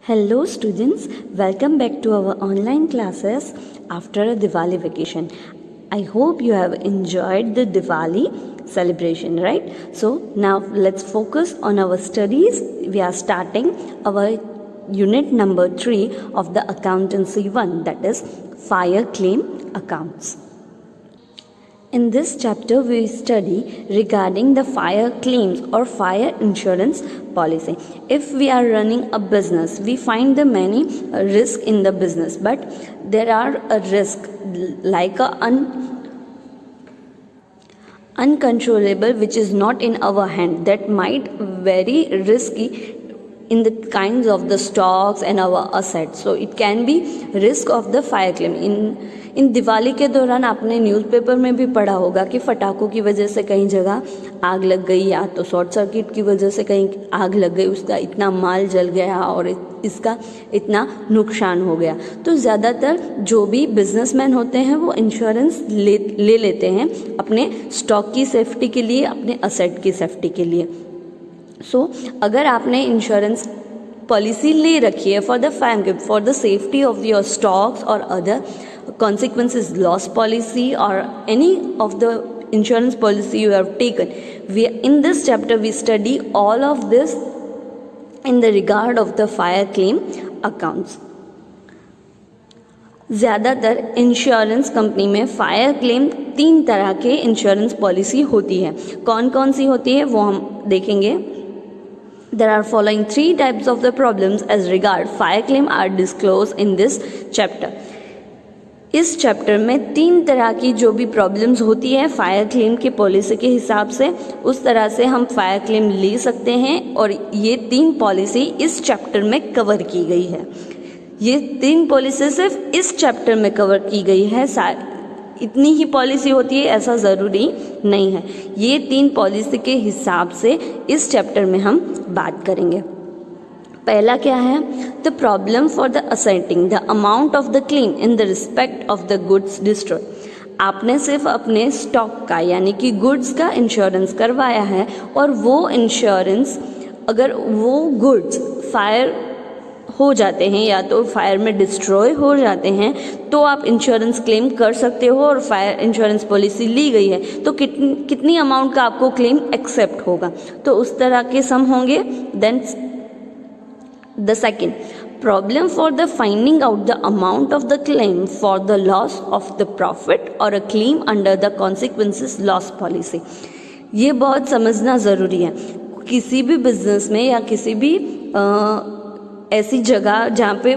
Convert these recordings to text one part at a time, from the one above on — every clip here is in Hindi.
Hello students, welcome back to our online classes after a Diwali vacation. I hope you have enjoyed the Diwali celebration, right? So now let's focus on our studies. We are starting our unit number 3 of the accountancy 1, that is fire claim accounts. In this chapter, we study regarding the fire claims or fire insurance policy. If we are running a business, we find the many risk in the business, but there are a risk like a uncontrollable which is not in our hand, that might very risky in the kinds of the stocks and our assets. So it can be risk of the fire claim. इन दिवाली के दौरान आपने न्यूज़पेपर में भी पढ़ा होगा कि फटाकों की वजह से कहीं जगह आग लग गई या तो शॉर्ट सर्किट की वजह से कहीं आग लग गई, उसका इतना माल जल गया और इसका इतना नुकसान हो गया। तो ज़्यादातर जो भी बिजनेसमैन होते हैं वो इंश्योरेंस ले लेते हैं अपने स्टॉक की सेफ्टी के लिए, अपने असेट की सेफ्टी के लिए। सो अगर आपने इंश्योरेंस पॉलिसी ले रखी है for the fire, for the safety of your stocks और other consequences loss policy or any of the insurance policy you have taken, in this chapter we study all of this in the regard of the fire claim accounts. ज़्यादातर इंश्योरेंस कंपनी में फायर क्लेम 3 तरह के इंश्योरेंस पॉलिसी होती है। कौन कौन सी होती है वो हम देखेंगे। There are following 3 types of the problems as regard fire claim are disclosed in this chapter. इस चैप्टर में 3 तरह की जो भी प्रॉब्लम्स होती है फायर क्लेम के पॉलिसी के हिसाब से, उस तरह से हम फायर क्लेम ले सकते हैं और ये 3 पॉलिसी इस चैप्टर में कवर की गई है। ये 3 पॉलिसी सिर्फ इस चैप्टर में कवर की गई है, इतनी ही पॉलिसी होती है ऐसा ज़रूरी नहीं है। ये 3 पॉलिसी के हिसाब से इस चैप्टर में हम बात करेंगे। पहला क्या है, the problem for the ascertaining the amount of the claim in the respect of the goods destroy. आपने सिर्फ अपने स्टॉक का यानी कि गुड्स का इंश्योरेंस करवाया है और वो इंश्योरेंस अगर वो गुड्स फायर हो जाते हैं या तो फायर में डिस्ट्रॉय हो जाते हैं तो आप इंश्योरेंस क्लेम कर सकते हो और फायर इंश्योरेंस पॉलिसी ली गई है तो कितनी अमाउंट का आपको क्लेम एक्सेप्ट होगा, तो उस तरह के सम होंगे। Then the second problem for the finding out the amount of the claim for the loss of the profit or a claim under the consequences loss policy। ये बहुत समझना ज़रूरी है। किसी भी बिजनेस में या किसी भी ऐसी जगह जहाँ पे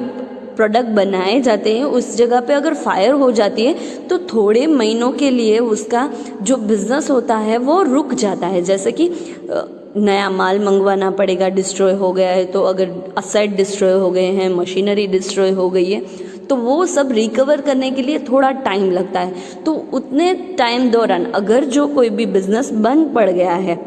प्रोडक्ट बनाए जाते हैं उस जगह पे अगर फायर हो जाती है तो थोड़े महीनों के लिए उसका जो बिज़नेस होता है वो रुक जाता है। जैसे कि नया माल मंगवाना पड़ेगा, डिस्ट्रॉय हो गया है, तो अगर असेट डिस्ट्रॉय हो गए हैं, मशीनरी डिस्ट्रॉय हो गई है, तो वो सब रिकवर करने के लिए थोड़ा टाइम लगता है। तो उतने टाइम दौरान अगर जो कोई भी बिजनेस बंद पड़ गया है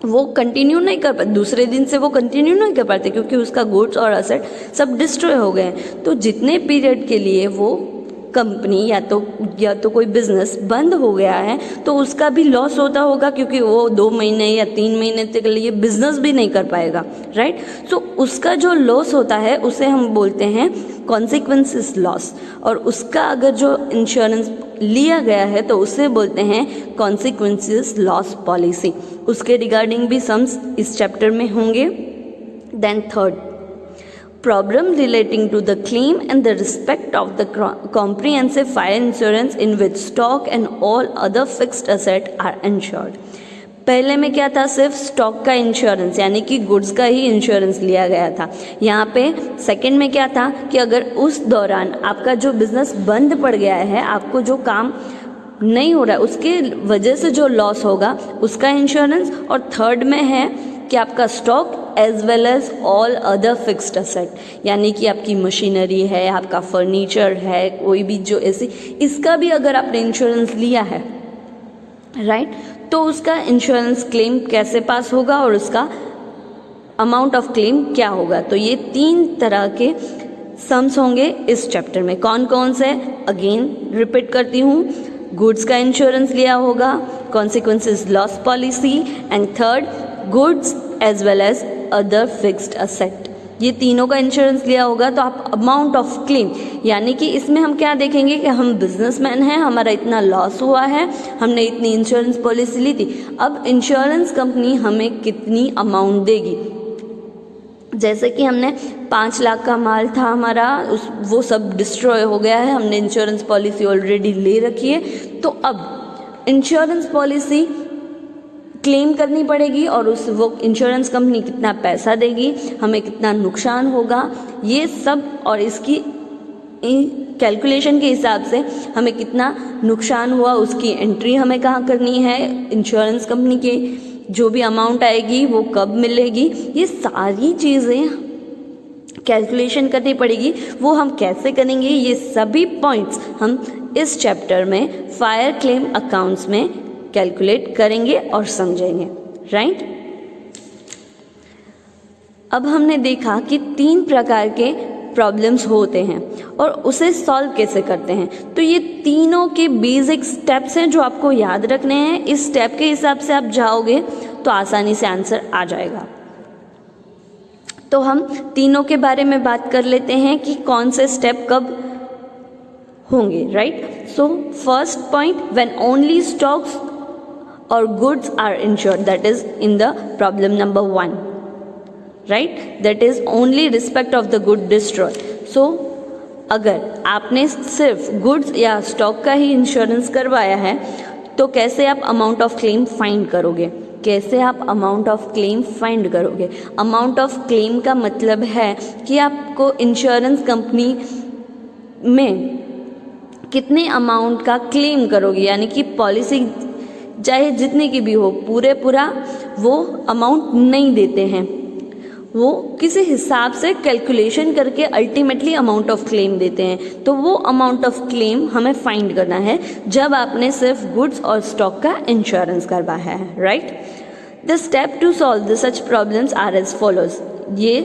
वो कंटिन्यू नहीं कर पाते, दूसरे दिन से वो कंटिन्यू नहीं कर पाते क्योंकि उसका गुड्स और असेट सब डिस्ट्रॉय हो गए हैं, तो जितने पीरियड के लिए वो कंपनी या तो कोई बिजनेस बंद हो गया है तो उसका भी लॉस होता होगा क्योंकि वो 2 महीने या 3 महीने तक के लिए बिजनेस भी नहीं कर पाएगा, राइट। सो उसका जो लॉस होता है उसे हम बोलते हैं कॉन्सिक्वेंसेस लॉस, और उसका अगर जो इंश्योरेंस लिया गया है तो उसे बोलते हैं कॉन्सिक्वेंसेस लॉस पॉलिसी। उसके रिगार्डिंग भी सम्स इस चैप्टर में होंगे। Then third, problem relating to the claim and the respect of the comprehensive fire insurance in which stock and all other fixed asset are insured। पहले में क्या था, सिर्फ स्टॉक का इंश्योरेंस यानी कि गुड्स का ही इंश्योरेंस लिया गया था। यहाँ पे सेकंड में क्या था कि अगर उस दौरान आपका जो बिजनेस बंद पड़ गया है, आपको जो काम नहीं हो रहा है उसके वजह से जो लॉस होगा उसका इंश्योरेंस, और थर्ड में है कि आपका stock as well as all other fixed asset यानी कि आपकी मशीनरी है, आपका फर्नीचर है, कोई भी जो ऐसी, इसका भी अगर आपने इंश्योरेंस लिया है, राइट, तो उसका इंश्योरेंस क्लेम कैसे पास होगा और उसका अमाउंट ऑफ क्लेम क्या होगा। तो ये 3 तरह के सम्स होंगे इस चैप्टर में। कौन कौन से, अगेन रिपीट करती हूँ, गुड्स का इंश्योरेंस लिया होगा, consequences loss policy, and third goods as well as other fixed asset ये तीनों का इंश्योरेंस लिया होगा तो आप अमाउंट ऑफ क्लेम, यानी कि इसमें हम क्या देखेंगे कि हम बिजनेसमैन हैं, हमारा इतना लॉस हुआ है, हमने इतनी इंश्योरेंस पॉलिसी ली थी, अब इंश्योरेंस कंपनी हमें कितनी अमाउंट देगी। जैसे कि हमने 5 लाख का माल था हमारा, वो सब डिस्ट्रॉय हो गया है, हमने इंश्योरेंस पॉलिसी ऑलरेडी ले रखी है, तो अब इंश्योरेंस पॉलिसी क्लेम करनी पड़ेगी और वो इंश्योरेंस कंपनी कितना पैसा देगी, हमें कितना नुकसान होगा, ये सब और इसकी कैलकुलेशन के हिसाब से हमें कितना नुकसान हुआ उसकी एंट्री हमें कहाँ करनी है, इंश्योरेंस कंपनी के जो भी अमाउंट आएगी वो कब मिलेगी, ये सारी चीज़ें कैलकुलेशन करनी पड़ेगी। वो हम कैसे करेंगे, ये सभी पॉइंट्स हम इस चैप्टर में फायर क्लेम अकाउंट्स में कैलकुलेट करेंगे और समझेंगे, राइट। अब हमने देखा कि 3 प्रकार के प्रॉब्लम्स होते हैं और उसे सॉल्व कैसे करते हैं। तो ये तीनों के बेसिक स्टेप्स हैं जो आपको याद रखने हैं। इस स्टेप के हिसाब से आप जाओगे तो आसानी से आंसर आ जाएगा। तो हम तीनों के बारे में बात कर लेते हैं कि कौन से स्टेप कब होंगे, right. So first point, when only stocks और goods are insured, that is in the problem number 1, right, that is only respect of the good destroy. So अगर आपने सिर्फ गुड्स या स्टॉक का ही इंश्योरेंस करवाया है तो कैसे आप अमाउंट ऑफ क्लेम फाइंड करोगे, कैसे आप अमाउंट ऑफ क्लेम फाइंड करोगे। अमाउंट ऑफ क्लेम का मतलब है कि आपको इंश्योरेंस कंपनी में कितने अमाउंट का क्लेम करोगे, यानी कि पॉलिसी चाहे जितने की भी हो पूरा वो अमाउंट नहीं देते हैं, वो किसी हिसाब से कैलकुलेशन करके अल्टीमेटली अमाउंट ऑफ क्लेम देते हैं। तो वो अमाउंट ऑफ क्लेम हमें फाइंड करना है जब आपने सिर्फ गुड्स और स्टॉक का इंश्योरेंस करवाया है, right. The step to solve the such problems are as follows. ये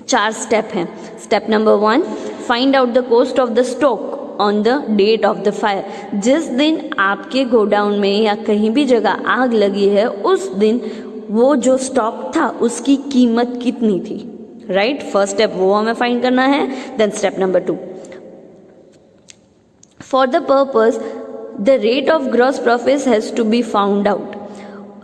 4 स्टेप हैं। Step number 1, find out the cost of the stock on the date of the fire. जिस दिन आपके गोडाउन में या कहीं भी जगह आग लगी है उस दिन वो जो स्टॉक था उसकी कीमत कितनी थी, राइट। फर्स्ट स्टेप वो हमें फाइंड करना है। Then step number 2, for the purpose the rate of gross profit has to be found out.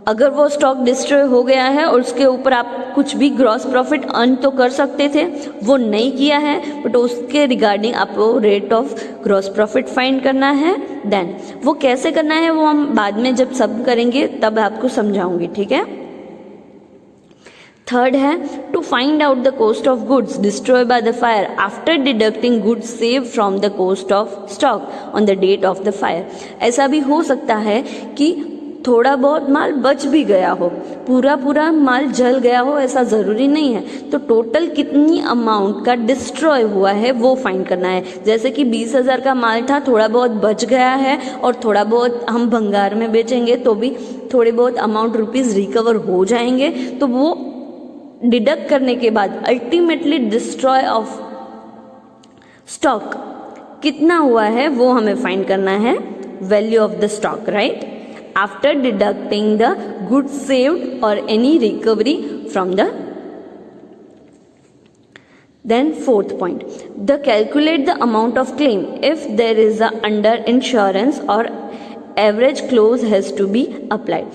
अगर वो स्टॉक डिस्ट्रॉय हो गया है और उसके ऊपर आप कुछ भी ग्रॉस प्रॉफिट अर्न तो कर सकते थे, वो नहीं किया है, बट उसके रिगार्डिंग आपको rate of gross profit find करना है। देन वो कैसे करना है वो हम बाद में जब सब करेंगे तब आपको समझाऊंगी, ठीक है। थर्ड है to find out the cost of goods destroy by the fire after deducting goods save from the cost of stock on the date of the fire. ऐसा भी हो सकता है कि थोड़ा बहुत माल बच भी गया हो, पूरा माल जल गया हो, ऐसा ज़रूरी नहीं है। तो टोटल कितनी अमाउंट का डिस्ट्रॉय हुआ है वो फाइंड करना है। जैसे कि 20,000 का माल था, थोड़ा बहुत बच गया है और थोड़ा बहुत हम भंगार में बेचेंगे तो भी थोड़े बहुत अमाउंट रुपीज़ रिकवर हो जाएंगे। तो वो डिडक्ट करने के बाद अल्टीमेटली डिस्ट्रॉय ऑफ स्टॉक कितना हुआ है वो हमें फाइंड करना है, value of the stock, right, after deducting the goods saved or any recovery from the. Then fourth point, the calculate the amount of claim if there is a under insurance or average clause has to be applied.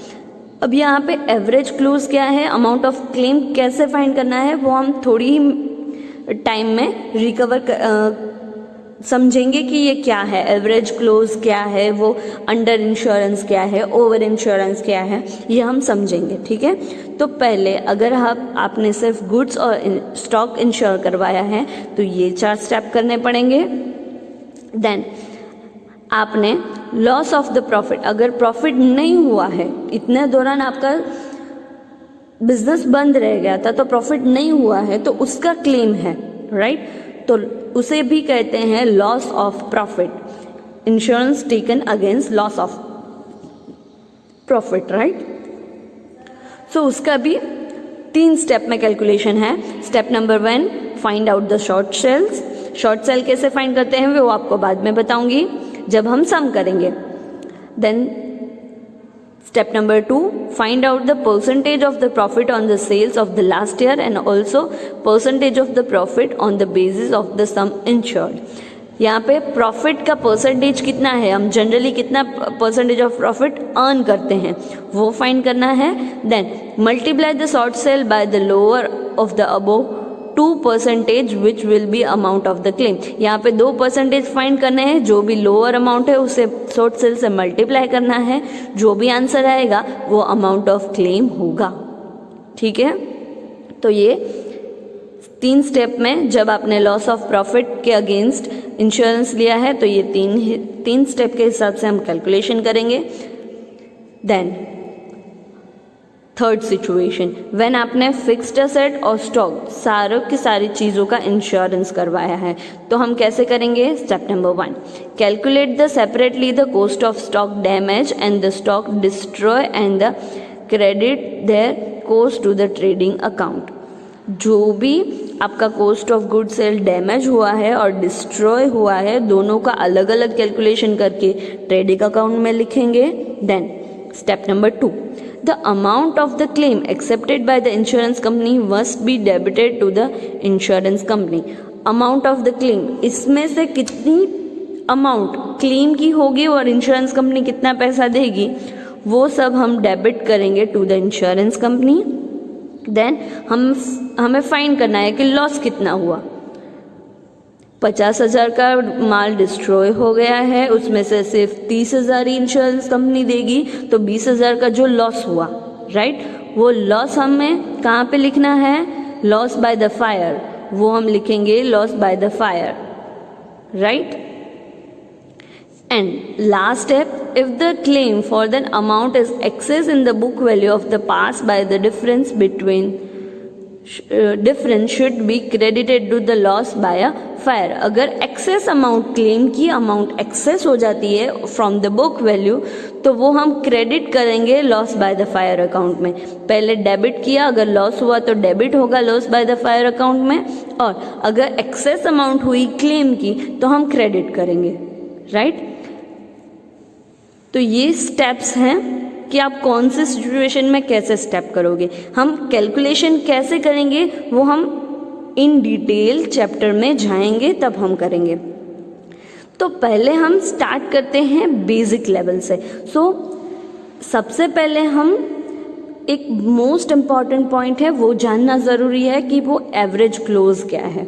अब यहाँ पे एवरेज क्लोज क्या है, अमाउंट ऑफ क्लेम कैसे फाइंड करना है वो हम थोड़ी ही टाइम में रिकवर समझेंगे कि ये क्या है, एवरेज क्लोज क्या है, वो अंडर इंश्योरेंस क्या है, ओवर इंश्योरेंस क्या है, ये हम समझेंगे, ठीक है। तो पहले अगर आपने सिर्फ गुड्स और स्टॉक इंश्योर करवाया है तो ये 4 स्टेप करने पड़ेंगे। देन आपने लॉस ऑफ द प्रॉफिट, अगर प्रॉफिट नहीं हुआ है, इतने दौरान आपका बिजनेस बंद रह गया था तो प्रॉफिट नहीं हुआ है तो उसका क्लेम है, राइट, तो उसे भी कहते हैं loss of profit, insurance taken against loss of profit, right. So उसका भी 3 स्टेप में कैलकुलेशन है। Step number 1, find out the short sales. Short sale कैसे फाइंड करते हैं वो आपको बाद में बताऊंगी जब हम सम करेंगे। Then Step number 2, find out the percentage of the profit on the sales of the last year and also percentage of the profit on the basis of the sum insured. यहाँ पे प्रॉफिट का परसेंटेज कितना है, हम जनरली कितना परसेंटेज ऑफ प्रॉफिट अर्न करते हैं वो फाइंड करना है. Then multiply the short sale by the lower of the above 2% which will be amount of the claim. यहाँ पे 2% फाइंड करने हैं, जो भी लोअर अमाउंट है उसे शॉर्ट सेल से मल्टीप्लाई करना है, जो भी आंसर आएगा वो अमाउंट ऑफ क्लेम होगा. ठीक है, तो ये 3 स्टेप में जब आपने लॉस ऑफ प्रॉफिट के अगेंस्ट इंश्योरेंस लिया है तो ये 3 स्टेप के हिसाब से हम कैलकुलेशन करेंगे. देन थर्ड सिचुएशन, व्हेन आपने फिक्स्ड असेट और स्टॉक सारों की सारी चीज़ों का इंश्योरेंस करवाया है तो हम कैसे करेंगे. Step number 1, calculate the separately the cost of stock damage and the stock destroy and the credit their cost to the trading account. जो भी आपका cost of good sale damage हुआ है और डिस्ट्रॉय हुआ है दोनों का अलग अलग कैलकुलेशन करके ट्रेडिंग अकाउंट में लिखेंगे. Then step number 2, the amount of the claim accepted by the insurance company must be debited to the insurance company. amount of the claim, इसमें से कितनी अमाउंट क्लेम की होगी और इंश्योरेंस कंपनी कितना पैसा देगी वो सब हम डेबिट करेंगे to the insurance company. Then हमें फाइंड करना है कि लॉस कितना हुआ. 50,000 का माल डिस्ट्रॉय हो गया है, उसमें से सिर्फ 30,000 ही इंश्योरेंस कंपनी देगी, तो 20,000 का जो लॉस हुआ, राइट, वो लॉस हमें कहाँ पे लिखना है. लॉस बाय द फायर, वो हम लिखेंगे loss by the fire, right. And last step, if the claim for the amount is excess in the book value of the pass by the difference between difference should be credited to the loss by a fire. अगर एक्सेस अमाउंट क्लेम की अमाउंट एक्सेस हो जाती है फ्रॉम द बुक वैल्यू तो वो हम क्रेडिट करेंगे loss by the fire account में. पहले डेबिट किया, अगर लॉस हुआ तो डेबिट होगा loss by the fire account में, और अगर एक्सेस अमाउंट हुई क्लेम की तो हम क्रेडिट करेंगे, राइट. तो ये स्टेप्स हैं कि आप कौन से सिचुएशन में कैसे स्टेप करोगे. हम कैलकुलेशन कैसे करेंगे वो हम इन डिटेल चैप्टर में जाएंगे तब हम करेंगे. तो पहले हम स्टार्ट करते हैं बेसिक लेवल से. सबसे पहले हम एक मोस्ट इम्पॉर्टेंट पॉइंट है वो जानना ज़रूरी है कि वो एवरेज क्लोज क्या है,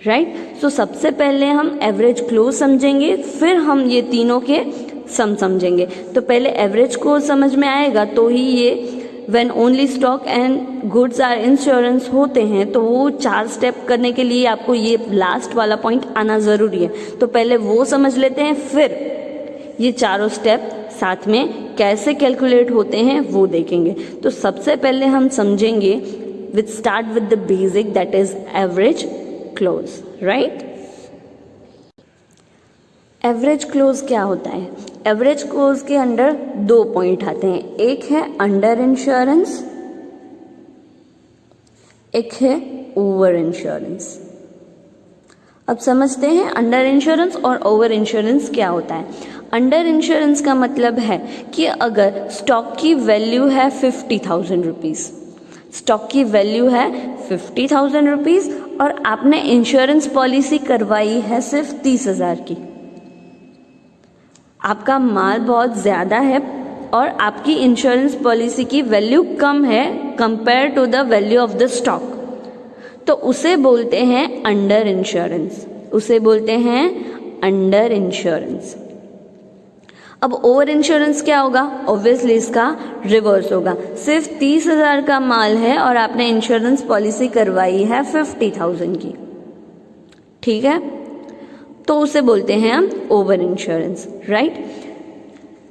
राइट. सबसे पहले हम एवरेज क्लोज समझेंगे, फिर हम ये तीनों के सम समझेंगे. तो पहले एवरेज को समझ में आएगा तो ही ये when only stock and goods are insurance होते हैं, तो वो 4 स्टेप करने के लिए आपको ये लास्ट वाला पॉइंट आना ज़रूरी है. तो पहले वो समझ लेते हैं, फिर ये चारों स्टेप साथ में कैसे कैलकुलेट होते हैं वो देखेंगे. तो सबसे पहले हम समझेंगे with start with the basic, that is average close, right. Average close क्या होता है. एवरेज क्लोज के अंडर 2 पॉइंट आते हैं, एक है अंडर इंश्योरेंस, एक है ओवर इंश्योरेंस. अब समझते हैं अंडर इंश्योरेंस और ओवर इंश्योरेंस क्या होता है. अंडर इंश्योरेंस का मतलब है कि अगर स्टॉक की वैल्यू है 50,000 रुपीज़, स्टॉक की वैल्यू है 50,000 रुपीज़ और आपने इंश्योरेंस पॉलिसी करवाई है सिर्फ 30,000 की. आपका माल बहुत ज़्यादा है और आपकी इंश्योरेंस पॉलिसी की वैल्यू कम है compare to the value of the stock, तो उसे बोलते हैं अंडर इंश्योरेंस, उसे बोलते हैं अंडर इंश्योरेंस. अब ओवर इंश्योरेंस क्या होगा. ऑब्वियसली इसका रिवर्स होगा. सिर्फ 30,000 का माल है और आपने इंश्योरेंस पॉलिसी करवाई है 50,000 की, ठीक है, तो उसे बोलते हैं हम ओवर इंश्योरेंस, राइट.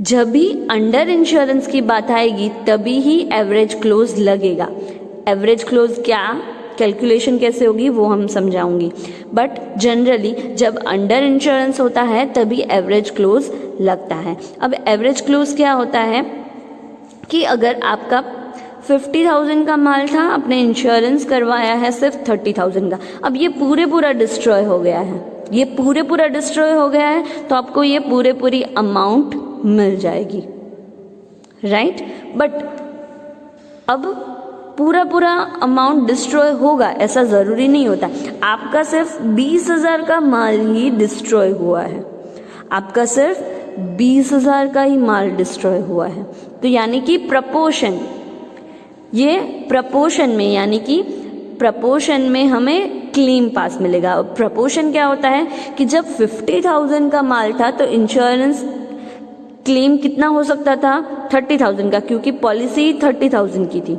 जब भी अंडर इंश्योरेंस की बात आएगी तभी ही एवरेज क्लोज लगेगा. एवरेज क्लोज क्या, कैलकुलेशन कैसे होगी वो हम समझाऊंगी, बट जनरली जब अंडर इंश्योरेंस होता है तभी एवरेज क्लोज लगता है. अब एवरेज क्लोज क्या होता है कि अगर आपका 50,000 का माल था, आपने इंश्योरेंस करवाया है सिर्फ 30,000 का, अब ये पूरा डिस्ट्रॉय हो गया है, ये पूरा डिस्ट्रॉय हो गया है, तो आपको ये पूरी अमाउंट मिल जाएगी, राइट। बट अब पूरा अमाउंट डिस्ट्रॉय होगा ऐसा ज़रूरी नहीं होता। आपका सिर्फ 20,000 का माल ही डिस्ट्रॉय हुआ है, आपका सिर्फ 20,000 का ही माल डिस्ट्रॉय हुआ है। तो यानी कि प्रपोर्शन, ये प्रपोर्शन में, यानी कि प्रपोर्शन में हमें क्लेम पास मिलेगा। प्रपोर्शन क्या होता है कि जब 50,000 का माल था तो इंश्योरेंस क्लेम कितना हो सकता था, 30,000 का, क्योंकि पॉलिसी 30,000 की थी।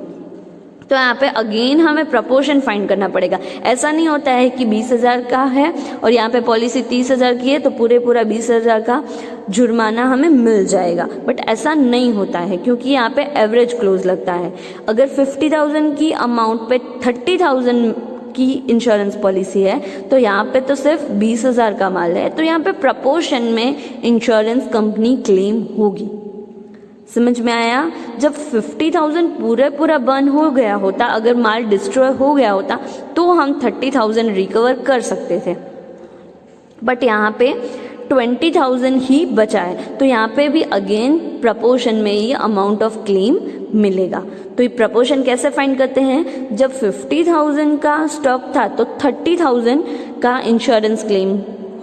तो यहाँ पे अगेन हमें प्रपोर्शन फाइंड करना पड़ेगा। ऐसा नहीं होता है कि 20,000 का है और यहाँ पे पॉलिसी 30,000 की है तो पूरा 20,000 का जुर्माना हमें मिल जाएगा, बट ऐसा नहीं होता है क्योंकि यहाँ पे एवरेज क्लोज लगता है। अगर 50,000 की अमाउंट पे 30,000 की इंश्योरेंस पॉलिसी है तो यहाँ पे तो सिर्फ 20,000 का माल है, तो यहाँ पे प्रपोर्शन में इंश्योरेंस कंपनी क्लेम होगी। समझ में आया? जब 50,000 पूरा बर्न हो गया होता, अगर माल डिस्ट्रॉय हो गया होता तो हम 30,000 रिकवर कर सकते थे, बट यहाँ पे 20,000 ही बचा है, तो यहाँ पे भी अगेन प्रपोर्शन में ही अमाउंट ऑफ क्लेम मिलेगा। तो ये प्रपोर्शन कैसे फाइंड करते हैं? जब 50,000 का स्टॉक था तो 30,000 का इंश्योरेंस क्लेम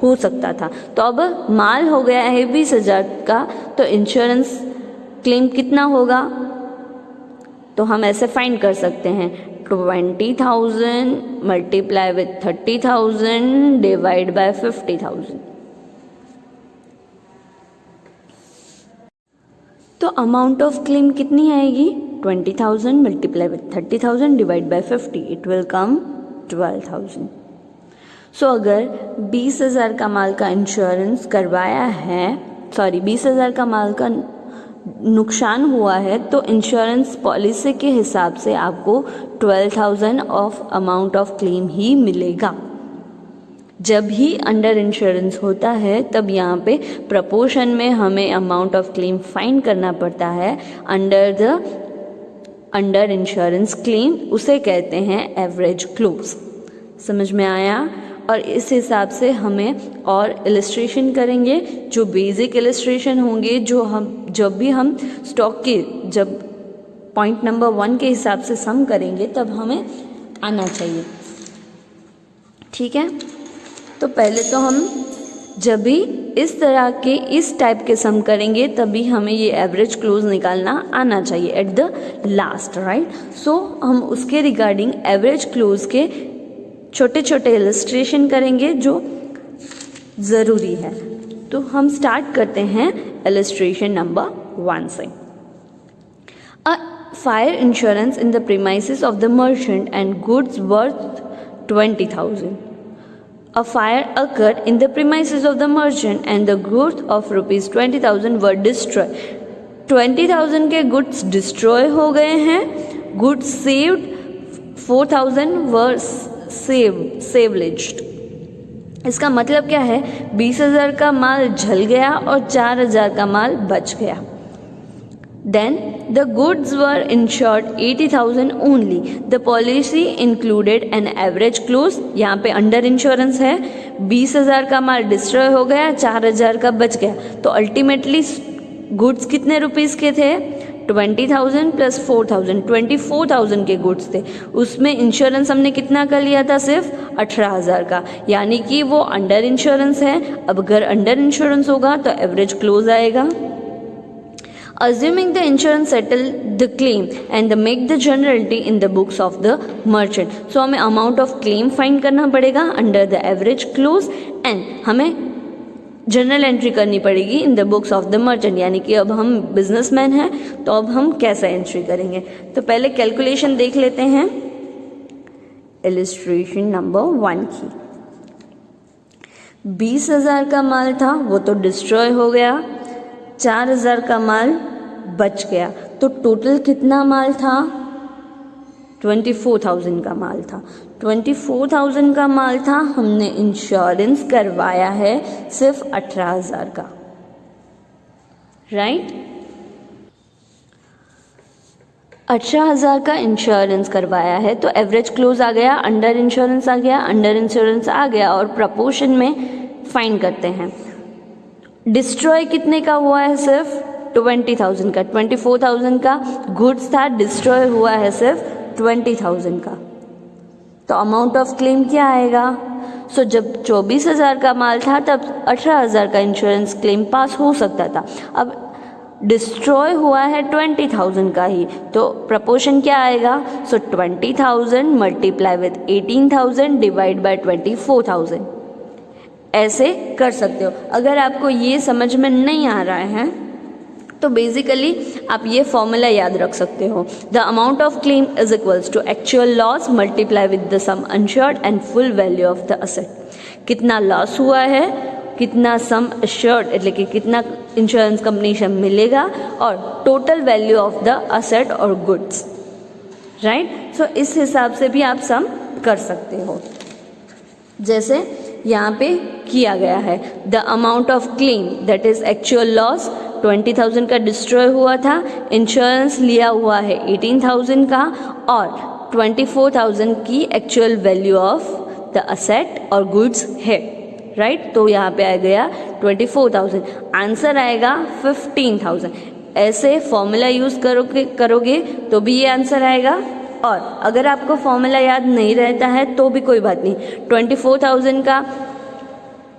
हो सकता था, तो अब माल हो गया है 20,000 का, तो इंश्योरेंस क्लेम कितना होगा? तो हम ऐसे फाइंड कर सकते हैं 20,000 मल्टीप्लाई विथ 30,000 डिवाइड बाय 50,000। तो अमाउंट ऑफ क्लेम कितनी आएगी? 20,000 multiply with 30,000 divide by 50, it will come 12,000। सो अगर 20,000 का माल का इंश्योरेंस करवाया है, 20,000 का माल का नुकसान हुआ है तो इंश्योरेंस पॉलिसी के हिसाब से आपको 12,000 ऑफ अमाउंट ऑफ क्लेम ही मिलेगा। जब ही अंडर इंश्योरेंस होता है तब यहाँ पे प्रपोर्शन में हमें अमाउंट ऑफ क्लेम फाइंड करना पड़ता है अंडर इंश्योरेंस क्लेम, उसे कहते हैं एवरेज क्लोज। समझ में आया? और इस हिसाब से हमें और इलस्ट्रेशन करेंगे, जो बेसिक इलस्ट्रेशन होंगे, जब भी हम स्टॉक के जब पॉइंट नंबर 1 के हिसाब से सम करेंगे तब हमें आना चाहिए। ठीक है, तो पहले तो हम जब भी इस तरह के इस टाइप के सम करेंगे तभी हमें ये एवरेज क्लोज निकालना आना चाहिए एट द लास्ट, राइट। सो हम उसके रिगार्डिंग एवरेज क्लोज के छोटे छोटे इलस्ट्रेशन करेंगे जो ज़रूरी है। तो हम स्टार्ट करते हैं इलस्ट्रेशन नंबर 1 से। A fire insurance in the premises of the merchant and goods worth 20,000. A fire occurred in the premises of the merchant and the goods of rupees 20,000 were destroyed. 20,000 के goods destroy हो गए हैं, goods saved 4,000 were salvaged. इसका मतलब क्या है? 20,000 का माल जल गया और 4,000 का माल बच गया। Then the goods were insured 80,000 only. The policy included an average clause. यहाँ पे अंडर इंश्योरेंस है, 20,000 का माल डिस्ट्रॉय हो गया, 4,000 का बच गया, तो अल्टीमेटली गुड्स कितने रुपीस के थे? 20,000 प्लस 4,000, 24,000 के गुड्स थे। उसमें इंश्योरेंस हमने कितना कर लिया था? सिर्फ 18,000 का, यानी कि वो अंडर इंश्योरेंस है। अब अगर अंडर इंश्योरेंस होगा तो एवरेज क्लोज आएगा। Assuming the insurance settled the claim and the make the generality in the books of the merchant. So हमें amount of claim find करना पड़ेगा under the average clause and हमें जनरल एंट्री करनी पड़ेगी in the books of the merchant. यानी कि अब हम बिजनेसमैन हैं तो अब हम कैसे एंट्री करेंगे? तो पहले कैलकुलेशन देख लेते हैं इलस्ट्रेशन नंबर 1 की। 20,000 का माल था वो तो डिस्ट्रॉय हो गया, 4,000 का माल बच गया, तो टोटल कितना माल था? 24,000 का माल था। 24,000 का माल था, हमने इंश्योरेंस करवाया है सिर्फ 18,000 का, राइट। 18,000 का इंश्योरेंस करवाया है तो एवरेज क्लोज आ गया, अंडर इंश्योरेंस आ गया, अंडर इंश्योरेंस आ गया और प्रपोर्शन में फाइंड करते हैं। डिस्ट्रॉय कितने का हुआ है? सिर्फ 20,000 का, 24,000 का गुड्स था, डिस्ट्रॉय हुआ है सिर्फ 20,000 का, तो अमाउंट ऑफ क्लेम क्या आएगा? सो जब 24,000 का माल था तब 18,000 का इंश्योरेंस क्लेम पास हो सकता था। अब डिस्ट्रॉय हुआ है 20,000 का ही, तो प्रपोर्शन क्या आएगा? सो 20,000 मल्टीप्लाई विथ 18,000 डिवाइड बाय 24,000, ऐसे कर सकते हो। अगर आपको ये समझ में नहीं आ रहा है तो बेसिकली आप ये फॉर्मूला याद रख सकते हो, the amount of claim is equals to actual loss multiply with the sum insured and full value of the asset. कितना लॉस हुआ है, कितना सम अश्योर्ड એટલે કે कितना इंश्योरेंस कंपनी से मिलेगा, और total value of the asset और गुड्स, राइट। सो इस हिसाब से भी आप सम कर सकते हो, जैसे यहाँ पे किया गया है। The amount of claim that is actual loss 20,000 का डिस्ट्रॉय हुआ था, इंश्योरेंस लिया हुआ है 18,000 का, और 24,000 की actual value of the asset और गुड्स है, राइट। तो यहाँ पे आ गया 24,000, आंसर आएगा 15,000। ऐसे फॉर्मूला यूज़ करोगे तो भी ये आंसर आएगा, और अगर आपको फॉर्मूला याद नहीं रहता है तो भी कोई बात नहीं। 24,000 का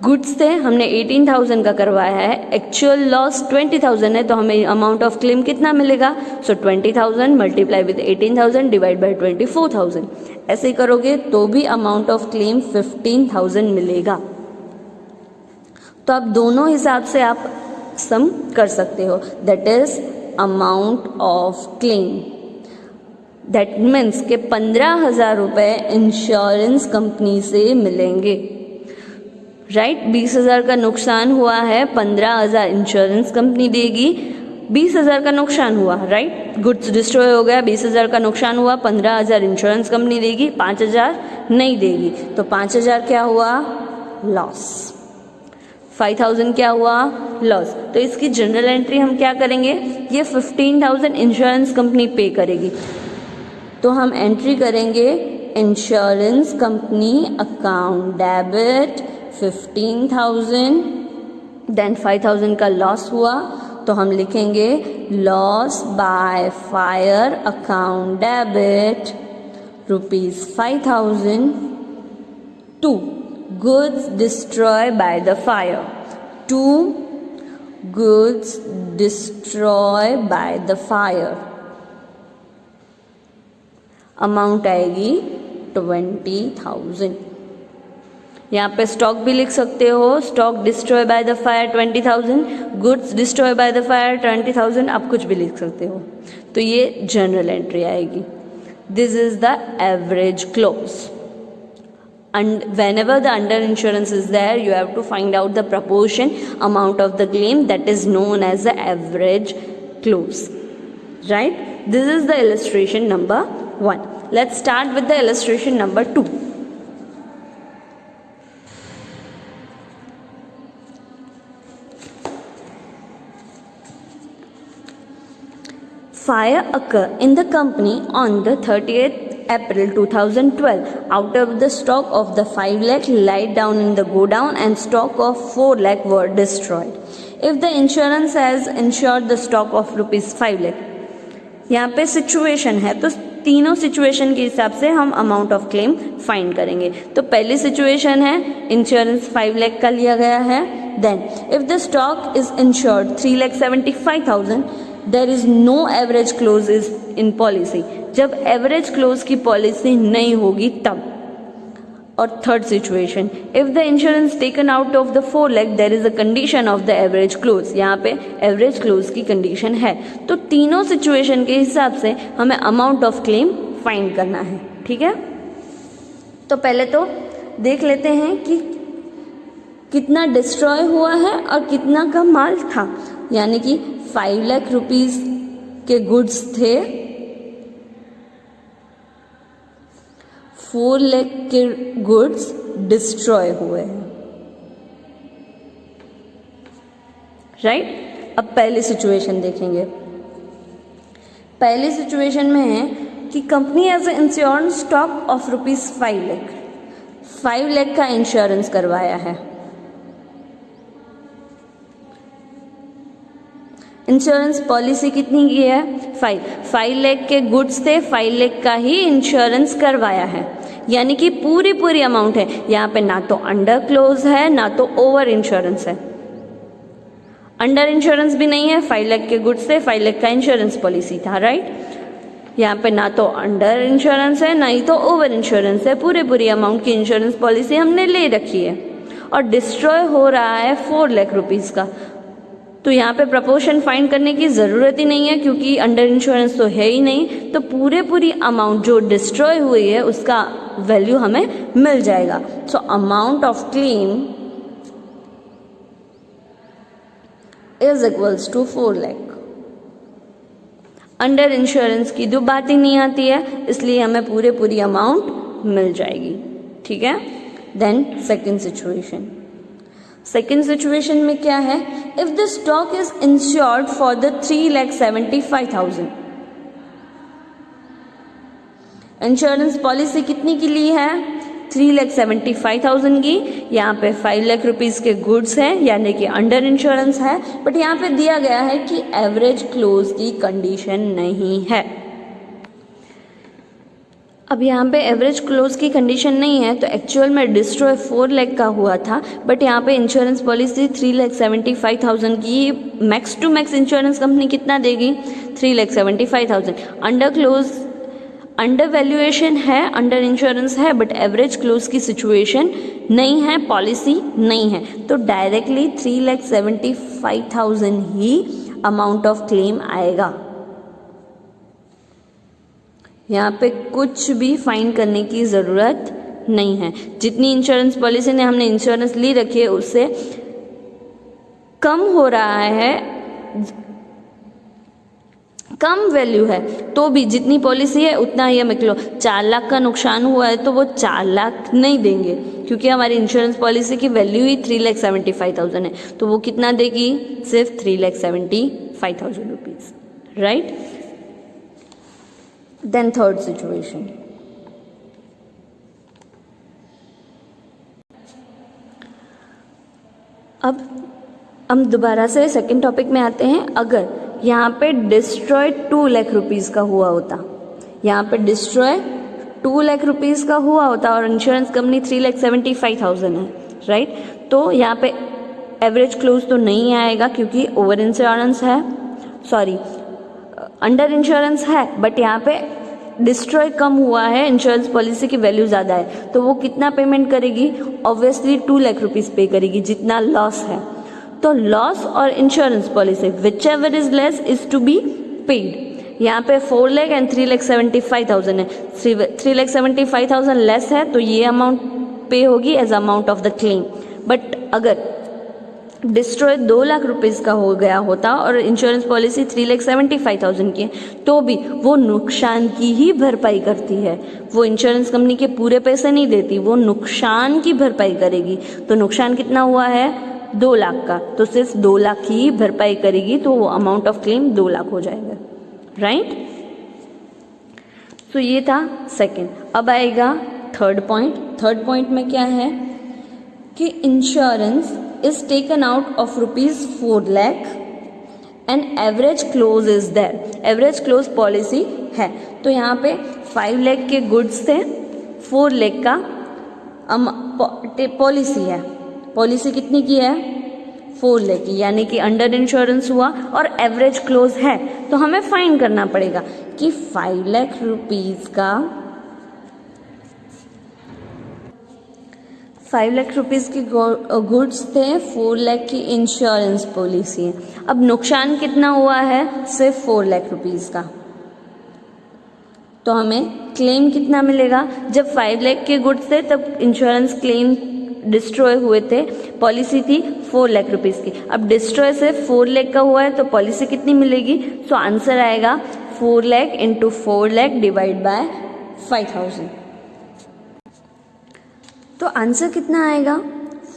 गुड्स थे, हमने 18,000 का करवाया है, एक्चुअल लॉस 20,000 है, तो हमें अमाउंट ऑफ क्लेम कितना मिलेगा? सो 20,000 मल्टीप्लाई विद 18,000 डिवाइड बाई 24,000, ऐसे करोगे तो भी अमाउंट ऑफ क्लेम 15,000 मिलेगा। तो आप दोनों हिसाब से आप सम कर सकते हो, that is amount of claim, that means के 15,000 रुपये इंश्योरेंस कंपनी से मिलेंगे, राइट। 20,000 का नुकसान हुआ है, 15,000 इंश्योरेंस कंपनी देगी। 20,000 का नुकसान हुआ, राइट, गुड्स डिस्ट्रॉय हो गया, 20,000 का नुकसान हुआ, 15,000 इंश्योरेंस कंपनी देगी, 5,000 नहीं देगी, तो 5,000 क्या हुआ? लॉस। 5,000 क्या हुआ? लॉस। तो इसकी जनरल एंट्री हम क्या करेंगे? ये 15,000 इंश्योरेंस कंपनी पे करेगी, तो हम एंट्री करेंगे insurance company account debit 15,000, then 5,000 का लॉस हुआ तो हम लिखेंगे loss by fire account debit ₹5,000 to goods destroyed by the fire, to goods destroyed by the fire, amount आएगी 20,000। यहाँ पे स्टॉक भी लिख सकते हो, stock destroy by the fire 20,000, goods destroy by the fire 20,000, आप कुछ भी लिख सकते हो। तो ये जनरल एंट्री आएगी। This is the average close. And whenever the under insurance is there, you have to find out the proportion amount of the claim, that is known as the average close, right? This is the illustration number 1. Let's start with the illustration number 2. Fire occur in the company on the 30th April 2012. Out of the stock of the 5 lakh lied down in the godown and stock of 4 lakh were destroyed. If the insurance has insured the stock of ₹5 lakh, यहाँ पे सिचुएशन है तो तीनों सिचुएशन के हिसाब से हम अमाउंट ऑफ क्लेम फाइंड करेंगे। तो पहली सिचुएशन है इंश्योरेंस 5 लाख का लिया गया है, then if the stock is insured 3,75,000, there is no average clause is in policy, जब एवरेज क्लोज की पॉलिसी नहीं होगी तब। और third situation, if the insurance taken out of the 4 lakh there is a condition of the average clause, यहाँ पे एवरेज क्लोज की कंडीशन है। तो तीनों सिचुएशन के हिसाब से हमें अमाउंट ऑफ क्लेम फाइंड करना है, ठीक है। तो पहले तो देख लेते हैं कि कितना डिस्ट्रॉय हुआ है और कितना का माल था, यानी कि 5 लाख रुपीज के गुड्स थे, 4 लाख के गुड्स डिस्ट्रॉय हुए हैं, राइट। अब पहली सिचुएशन देखेंगे। पहली सिचुएशन में है कि company has insurance stock of ₹5 lakh, 5 lakh का इंश्योरेंस करवाया है। इंश्योरेंस पॉलिसी कितनी की है? 5 लाख के गुड्स थे, 5 लाख का ही इंश्योरेंस करवाया है, यानी कि पूरी अमाउंट है। यहाँ पे ना तो अंडर क्लोज है ना तो ओवर इंश्योरेंस है। अंडर इंश्योरेंस भी नहीं है, 5 लाख के गुड्स थे, 5 लाख का इंश्योरेंस पॉलिसी था, राइट। यहाँ पे ना तो अंडर इंश्योरेंस है ना ही तो ओवर इंश्योरेंस है, पूरी अमाउंट की इंश्योरेंस पॉलिसी हमने ले रखी है। और डिस्ट्रॉय हो रहा है 4 लाख रुपीज़ का, तो यहाँ पे प्रपोर्शन फाइंड करने की ज़रूरत ही नहीं है, क्योंकि अंडर इंश्योरेंस तो है ही नहीं। तो पूरी अमाउंट जो डिस्ट्रॉय हुई है उसका वैल्यू हमें मिल जाएगा। So amount of claim is equals to 4 lakh. Under insurance की जो बात ही नहीं आती है, इसलिए हमें पूरी अमाउंट मिल जाएगी, ठीक है। देन सेकेंड सिचुएशन में क्या है? If the stock is insured for the 3,75,000, insurance policy कितनी की ली है? 3,75,000 की। यहाँ पे 5 लाख रुपीज़ के गुड्स हैं, यानी कि अंडर इंश्योरेंस है, बट यहाँ पे दिया गया है कि एवरेज क्लोज की कंडीशन नहीं है। अब यहाँ पे एवरेज क्लोज की कंडीशन नहीं है, तो एक्चुअल में डिस्ट्रॉय 4 लाख का हुआ था, बट यहाँ पे इंश्योरेंस पॉलिसी 3,75,000 की। Max to max insurance company कितना देगी? 3,75,000। अंडर क्लोज, अंडर वैल्यूएशन है, अंडर इंश्योरेंस है, बट एवरेज क्लोज की सिचुएशन नहीं है, पॉलिसी नहीं है, तो डायरेक्टली 3,75,000 ही अमाउंट ऑफ क्लेम आएगा। यहाँ पे कुछ भी फाइंड करने की ज़रूरत नहीं है। जितनी इंश्योरेंस पॉलिसी ने हमने इंश्योरेंस ली रखी है उससे कम हो रहा है, कम वैल्यू है, तो भी जितनी पॉलिसी है उतना ही हमें किलो। 4 लाख का नुकसान हुआ है तो वो 4 लाख नहीं देंगे, क्योंकि हमारी इंश्योरेंस पॉलिसी की वैल्यू ही 3,75,000 है, तो वो कितना देगी? सिर्फ 3,75,000 rupees, right. Then third situation, अब हम दोबारा से सेकंड टॉपिक में आते हैं। अगर यहाँ पे डिस्ट्रॉय 2 लाख रुपीज़ का हुआ होता, यहाँ पे डिस्ट्रॉय 2 लाख रुपीज़ का हुआ होता और इंश्योरेंस कंपनी 3,75,000 है, राइट, तो यहाँ पे एवरेज क्लोज तो नहीं आएगा, क्योंकि ओवर इंश्योरेंस है, सॉरी अंडर इंश्योरेंस है, बट यहाँ पे डिस्ट्रॉय कम हुआ है, इंश्योरेंस पॉलिसी की वैल्यू ज़्यादा है, तो वो कितना पेमेंट करेगी? ऑब्वियसली 2 लाख रुपीज़ पे करेगी, जितना लॉस है। तो लॉस और insurance policy whichever is less is to be paid. यहाँ पे 4 लाख एंड 3,75,000 है, 3,75,000 लेस है, तो ये अमाउंट पे होगी as amount of the claim. But अगर डिस्ट्रॉय 2 लाख रुपीज़ का हो गया होता और इंश्योरेंस पॉलिसी 3,75,000 की है, तो भी वो नुकसान की ही भरपाई करती है। वो इंश्योरेंस कंपनी के पूरे पैसे नहीं देती, वो नुकसान की भरपाई करेगी। तो नुकसान कितना हुआ है? 2 लाख का, तो सिर्फ 2 लाख की ही भरपाई करेगी, तो वो अमाउंट ऑफ क्लेम 2 लाख हो जाएगा, राइट। तो ये था सेकेंड। अब आएगा थर्ड पॉइंट। थर्ड पॉइंट में क्या है कि insurance is taken out of rupees 4 lakh and average close is there, average close policy है। तो यहाँ पे 5 लाख के गुड्स थे, 4 लाख का पॉलिसी है। पॉलिसी कितनी की है? 4 लाख की, यानी कि अंडर इंश्योरेंस हुआ और एवरेज क्लोज है, तो हमें फाइंड करना पड़ेगा कि 5 लाख रुपीज़ का 5 लाख रुपीज़ की गुड्स थे, 4 लाख की इंश्योरेंस पॉलिसी है। अब नुकसान कितना हुआ है? सिर्फ 4 लाख रुपीज़ का, तो हमें क्लेम कितना मिलेगा? जब 5 लाख के गुड्स थे तब इंश्योरेंस क्लेम डिस्ट्रॉय हुए थे, पॉलिसी थी 4 लाख रुपीज़ की। अब डिस्ट्रॉय सिर्फ 4 लाख का हुआ है, तो पॉलिसी कितनी मिलेगी? सो आंसर आएगा 4 lakh into 4 lakh divide by 5,000। तो आंसर कितना आएगा?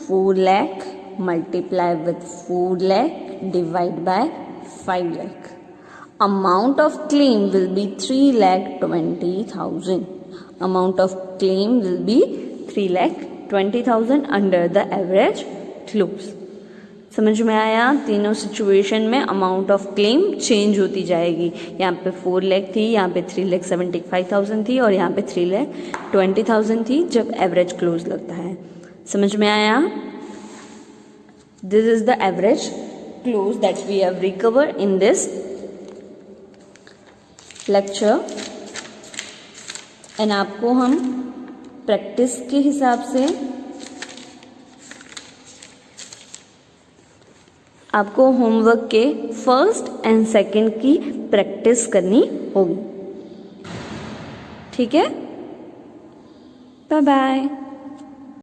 4 lakh multiply with 4 lakh divide by 5 lakh. Amount of claim will be 3,20,000। Amount of claim will be 3,20,000 under the average close. समझ में आया? तीनों सिचुएशन में अमाउंट ऑफ क्लेम चेंज होती जाएगी। यहाँ पे 4 लाख थी, यहाँ पे 3,75,000 थी और यहाँ पे 3,20,000 थी जब एवरेज क्लोज लगता है। समझ में आया? This is the average clause that we have recover in this lecture and आपको हम प्रैक्टिस के हिसाब से आपको होमवर्क के फर्स्ट एंड सेकंड की प्रैक्टिस करनी होगी। ठीक है, बाय बाय।